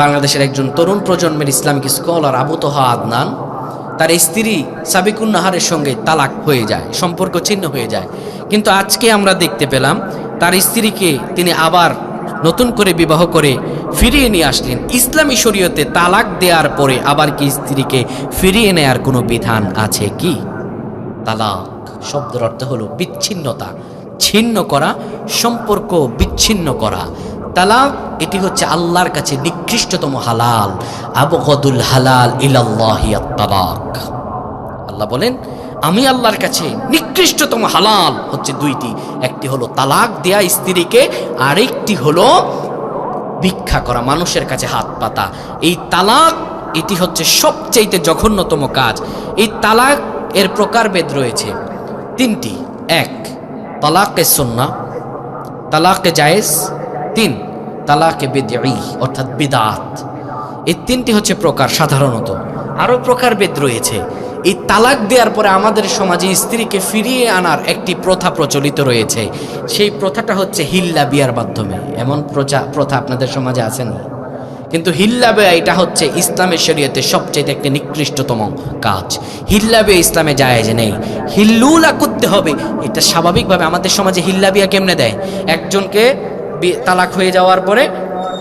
বাংলাদেশের একজন তরুণ প্রজন্মের ইসলামিক স্কলার আবু তোহা আদনান, তার স্ত্রী সাবিকুন নাহারের সঙ্গে তালাক হয়ে যায়, সম্পর্ক ছিন্ন হয়ে যায়। কিন্তু আজকে আমরা দেখতে পেলাম তার স্ত্রীকে তিনি আবার নতুন করে বিবাহ করে ফিরিয়ে নিয়ে আসলেন। ইসলামী শরীয়তে তালাক দেওয়ার পরে আবার কি স্ত্রীকে ফিরিয়ে নেয়ার কোনো বিধান আছে কি? তালাক শব্দের অর্থ হলো বিচ্ছিন্নতা, ছিন্ন করা, সম্পর্ক বিচ্ছিন্ন করা। তালাক এটি হচ্ছে আল্লাহর কাছে নিকৃষ্টতম হালাল। আবগদুল হালাল ইলাল্লাহি আত-তালাক। আল্লাহ বলেন আমি আল্লাহর কাছে নিকৃষ্টতম হালাল হচ্ছে দুইটি, একটি হলো তালাক দেয়া স্ত্রীকে, আরেকটি হলো ভিক্ষা করা, মানুষের কাছে হাত পাতা। এই তালাক এটি হচ্ছে সবচাইতে জঘন্যতম কাজ। এই তালাক এর প্রকারভেদ রয়েছে তিনটি। এক, তালাকে সুন্নাহ, তালাকে জায়েজ। তিন, তালাকে বিদঈ অর্থাৎ বিদআত। এই তিনটি হচ্ছে প্রকার সাধারণত। আরও প্রকারভেদ রয়েছে। এই তালাক দেওয়ার পরে আমাদের সমাজে স্ত্রীকে ফিরিয়ে আনার একটি প্রথা প্রচলিত রয়েছে। সেই প্রথাটা হচ্ছে হিল্লা বিয়ার মাধ্যমে। এমন প্রথা আপনাদের সমাজে আছে না? কিন্তু হিল্লা বিয়া এটা হচ্ছে ইসলামের শরীয়তে সবচেয়ে একটি নিকৃষ্টতম কাজ। হিল্লা বিয়া ইসলামে জায়েজ নেই, হিল্লুলা করতে হবে। এটা স্বাভাবিকভাবে আমাদের সমাজে হিল্লা বিয়া কেমনে দেয়? একজনকে তালাক হয়ে যাওয়ার পরে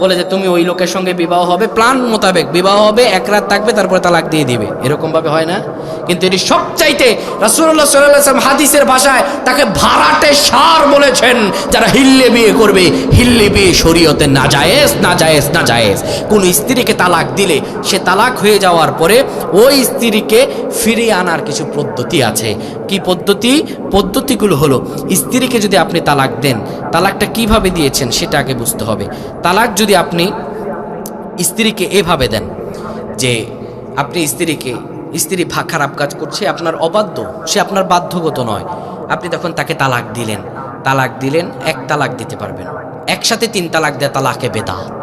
বলে যে তুমি ওই লোকের সঙ্গে বিবাহ হবে, প্ল্যান মোতাবেক বিবাহ হবে, এক রাত থাকবে, তারপরে তালাক দিয়ে দিবে। এরকম ভাবে হয় না? কিন্তু এটি সবচাইতে রাসূলুল্লাহ সাল্লাল্লাহু আলাইহি ওয়াসাল্লাম হাদিসের ভাষায় তাকে ভাড়াটে সার বলেছেন। যারা হিল্লে বিয়ে করবে, হিল্লে বিয়ে শরীয়তে নাজায়েজ, নাজায়েজ, নাজায়েজ। কোন স্ত্রীকে তালাক দিলে সে তালাক হয়ে যাওয়ার পরে ওই স্ত্রীকে ফিরিয়ে আনার কিছু পদ্ধতি আছে। কি পদ্ধতি? পদ্ধতিগুলো হলো, স্ত্রীকে যদি আপনি তালাক দেন, তালাকটা কিভাবে দিয়েছেন সেটা আগে বুঝতে হবে। তালাক যদি আপনি স্ত্রীকে এভাবে দেন যে আপনি স্ত্রী খারাপ কাজ করছে, আপনার অবাধ্য, সে আপনার বাধ্যগত নয়, আপনি তখন তাকে তালাক দিলেন, এক তালাক দিতে পারবেন। একসাথে তিন তালাক দেয়া তালাকে বেদাত।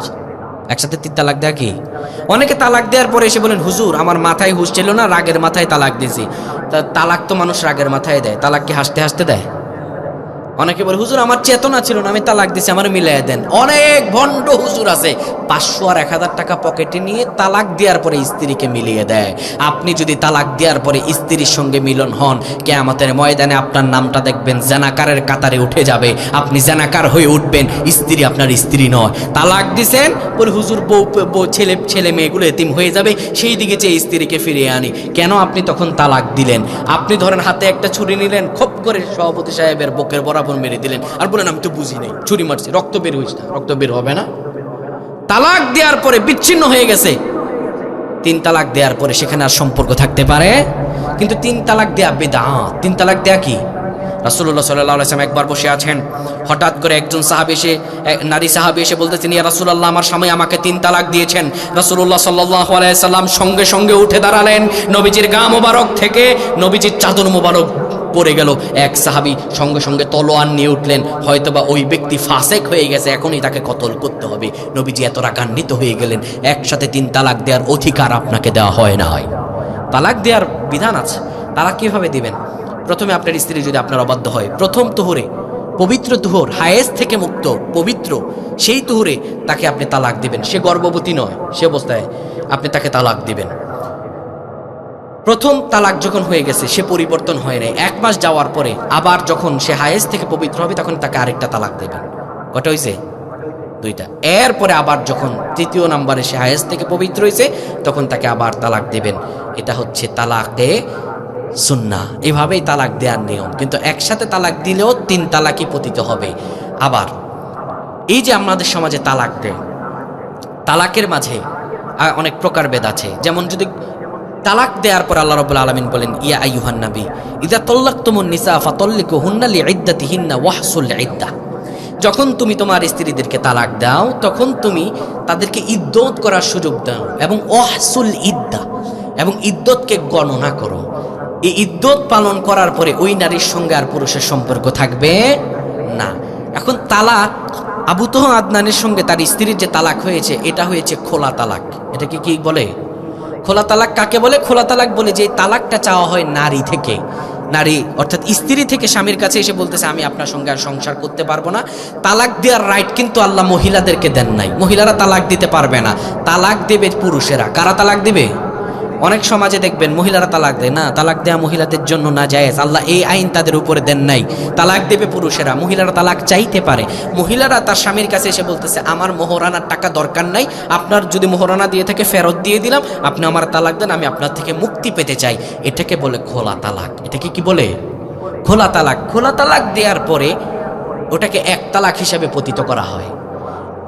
একসাথে তিন তালাক দেয়া কি? অনেকে তালাক দেওয়ার পরে এসে বলেন হুজুর আমার মাথায় হুঁশ ছিল না, রাগের মাথায় তালাক দিয়েছি। তালাক তো মানুষ রাগের মাথায় দেয়, তালাক কি হাসতে হাসতে দেয়? অনেকে বলে হুজুর আমার চেতনা ছিল না, আমি তালাক দিছি, আমার মিলাই দেন। অনেক ভণ্ড হুজুর আছে 500 আর 1000 টাকা পকেটে নিয়ে তালাক দেওয়ার পরে স্ত্রীকে মিলিয়ে দেয়। আপনি যদি তালাক দেওয়ার পরে স্ত্রীর সঙ্গে মিলন হন, কিয়ামতের ময়দানে আপনার নামটা দেখবেন জানাকারের কাতারে উঠে যাবে, আপনি জানাকার হয়ে উঠবেন, স্ত্রী আপনার স্ত্রী নয়। তালাক দিছেন বলে হুজুর বউ ছেলে মেয়েগুলো এতিম হয়ে যাবে, সেই দিকে চেয়ে স্ত্রীকে ফিরিয়ে আনি। কেন আপনি তখন তালাক দিলেন? আপনি ধরেন হাতে একটা ছুরি নিলেন, খপ করে সভাপতি সাহেবের বুকের বরাবর মেরে দিলেন, আর বলেন আমি তো বুঝি নাই, ছুরি মারছি, রক্ত বের হইছে না। রক্ত বের হবে না? তালাক দেওয়ার পরে বিচ্ছিন্ন হয়ে গেছে। তিন তালাক দেওয়ার পরে সেখানে আর সম্পর্ক থাকতে পারে? কিন্তু তিন তালাক দেয়া বিদআত। তিন তালাক দেয়া কি? রাসূলুল্লাহ সাল্লাল্লাহু আলাইহি ওয়াসাল্লাম একবার বসে আছেন, হঠাৎ করে একজন নারী সাহাবী এসে বলতেছেন ইয়া রাসূলুল্লাহ আমার স্বামী আমাকে তিন তালাক দিয়েছেন। রাসূলুল্লাহ সাল্লাল্লাহু আলাইহি ওয়াসাল্লাম সঙ্গে সঙ্গে উঠে দাঁড়ালেন, নবীজির গা মোবারক থেকে নবীজির চাদর মোবারক পড়ে গেল। এক সাহাবী সঙ্গে সঙ্গে তলোয়ার নিয়ে উঠলেন, হয়তোবা ওই ব্যক্তি ফাসেক হয়ে গেছে, এখনই তাকে কতল করতে হবে। নবীজি এত রাগান্বিত হয়ে গেলেন। একসাথে তিন তালাক দেওয়ার অধিকার আপনাকে দেওয়া হয় না। তালাক দেওয়ার বিধান আছে। তালাক কিভাবে দিবেন? প্রথমে আপনার স্ত্রী যদি আপনার অবাধ্য হয়, প্রথম তুহুরে, পবিত্র তুহর, হায়েজ থেকে মুক্ত পবিত্র, সেই তুহুরে তাকে আপনি তালাক দিবেন। সে গর্ভবতী নয়, সে অবস্থায় আপনি তাকে তালাক দিবেন। প্রথম তালাক যখন হয়ে গেছে, সে পরিবর্তন হয় নাই, 1 মাস যাওয়ার পরে আবার যখন সে হায়েজ থেকে পবিত্র হবে তখন তাকে আরেকটা তালাক দেবেন। কটা হয়েছে? 2টা। এরপরে আবার যখন 3য় নাম্বারে সে হায়েজ থেকে পবিত্র হয়েছে তখন তাকে আবার তালাক দেবেন। এটা হচ্ছে তালাকে সুন্নাহ। এভাবেই তালাক দেওয়ার নিয়ম। কিন্তু একসাথে তালাক দিলেও 3 তালাকই পতিত হবে। আবার এই যে আমাদের সমাজে তালাক দেয়, তালাকের মাঝে অনেক প্রকারভেদ আছে। যেমন যদি তালাক দেওয়ার পর আল্লাহ রাব্বুল আলামিন বলেন ইয়া আইয়ুহান নবী ইযা তাল্লাকতুমুন নিসা ফাতাল্লিকুহুন্না লিইদ্দাতিহিন্না ওয়াহসুল ইদ্দাহ। যখন তুমি তোমার স্ত্রীদেরকে তালাক দাও তখন তুমি তাদেরকে ইদ্দত করার সুযোগ দাও এবং ওয়াহসুল ইদ্দাহ, এবং ইদ্দতকে গণনা করো। এই ইদ্দত পালন করার পরে ওই নারীর সঙ্গে আর পুরুষের সম্পর্ক থাকবে না। এখন তালাক, আবু তোহা আদনানের সঙ্গে তার স্ত্রীর যে তালাক হয়েছে এটা হয়েছে খোলা তালাক। এটাকে কি বলে? খোলা তালাক কাকে বলে? খোলা তালাক বলে যে তালাকটা চাওয়া হয় নারী থেকে, নারী অর্থাৎ স্ত্রী থেকে স্বামীর কাছে এসে বলতেছে আমি আপনার সঙ্গে আর সংসার করতে পারবো না, তালাক দেওয়ার রাইট কিন্তু আল্লাহ মহিলাদেরকে দেন নাই। মহিলারা তালাক দিতে পারবে না, তালাক দেবে পুরুষেরা। কারা তালাক দেবে? অনেক সমাজে দেখবেন মহিলারা তালাক দেয় না, তালাক দেওয়া মহিলাদের জন্য না জায়েজ, আল্লাহ এই আইন তাদের উপরে দেন নাই। তালাক দেবে পুরুষেরা, মহিলারা তালাক চাইতে পারে। মহিলারা তার স্বামীর কাছে এসে বলতেছে আমার মোহরানার টাকা দরকার নাই, আপনার যদি মোহরানা দিয়ে থাকে ফেরত দিয়ে দিলাম, আপনি আমার তালাক দেন, আমি আপনার থেকে মুক্তি পেতে চাই। এটাকে বলে খোলা তালাক। এটাকে কি বলে? খোলা তালাক। খোলা তালাক দেওয়ার পরে ওটাকে এক তালাক হিসাবে পতিত করা হয়।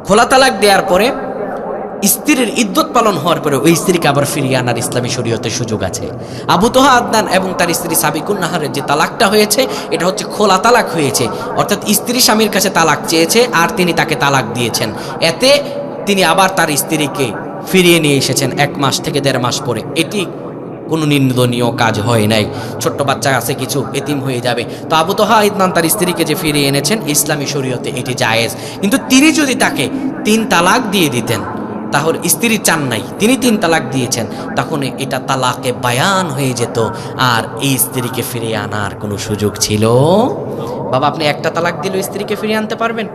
খোলা তালাক দেওয়ার পরে স্ত্রীর ইদ্যত পালন হওয়ার পরে ওই স্ত্রীকে আবার ফিরিয়ে আনার ইসলামী শরীয়তে সুযোগ আছে। আবু তোহা আদনান এবং তার স্ত্রী সাবিকুন নাহারের যে তালাকটা হয়েছে এটা হচ্ছে খোলা তালাক হয়েছে, অর্থাৎ স্ত্রী স্বামীর কাছে তালাক চেয়েছে আর তিনি তাকে তালাক দিয়েছেন। এতে তিনি আবার তার স্ত্রীকে ফিরিয়ে নিয়ে এসেছেন 1 মাস থেকে 1.5 মাস পরে। এটি কোনো নিন্দনীয় কাজ হয় নাই। ছোট্ট বাচ্চা আছে কিছু, এতিম হয়ে যাবে। তো আবু তোহা আদনান তার স্ত্রীকে যে ফিরিয়ে এনেছেন ইসলামী শরীয়তে এটি জায়েজ। কিন্তু তিনি যদি তাকে 3 তালাক দিয়ে দিতেন, তাহলে স্ত্রী চান নাই, তিনি 3 তালাক দিয়েছেন, তখন এটা তালাকে বায়ান হয়ে যেত আর এই স্ত্রীকে ফিরিয়ে আনার কোনো সুযোগ ছিল? বাবা আপনি একটা তালাক দিলেও স্ত্রীকে ফিরিয়ে আনতে পারবেন?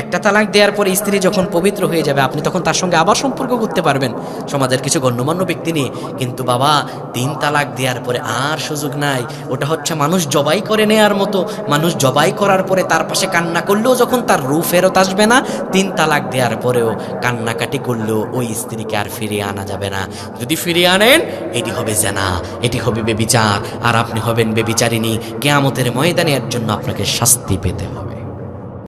একটা তালাক দেওয়ার পরে স্ত্রী যখন পবিত্র হয়ে যাবে আপনি তখন তার সঙ্গে আবার সম্পর্ক করতে পারবেন সমাজের কিছু গণ্যমান্য ব্যক্তি নিয়ে। কিন্তু বাবা 3 তালাক দেওয়ার পরে আর সুযোগ নাই। ওটা হচ্ছে মানুষ জবাই করে নেয়ার মতো। মানুষ জবাই করার পরে তার পাশে কান্না করলেও যখন তার রূহ ফেরত আসবে না, 3 তালাক দেওয়ার পরেও কান্নাকাটি করলেও ওই স্ত্রীকে আর ফিরিয়ে আনা যাবে না। যদি ফিরিয়ে আনেন এটি হবে জিনা, এটি হবে ব্যভিচার, আর আপনি হবেন ব্যভিচারিণী। কিয়ামতের ময়দানে এর জন্য আপনাকে শাস্তি পেতে হবে।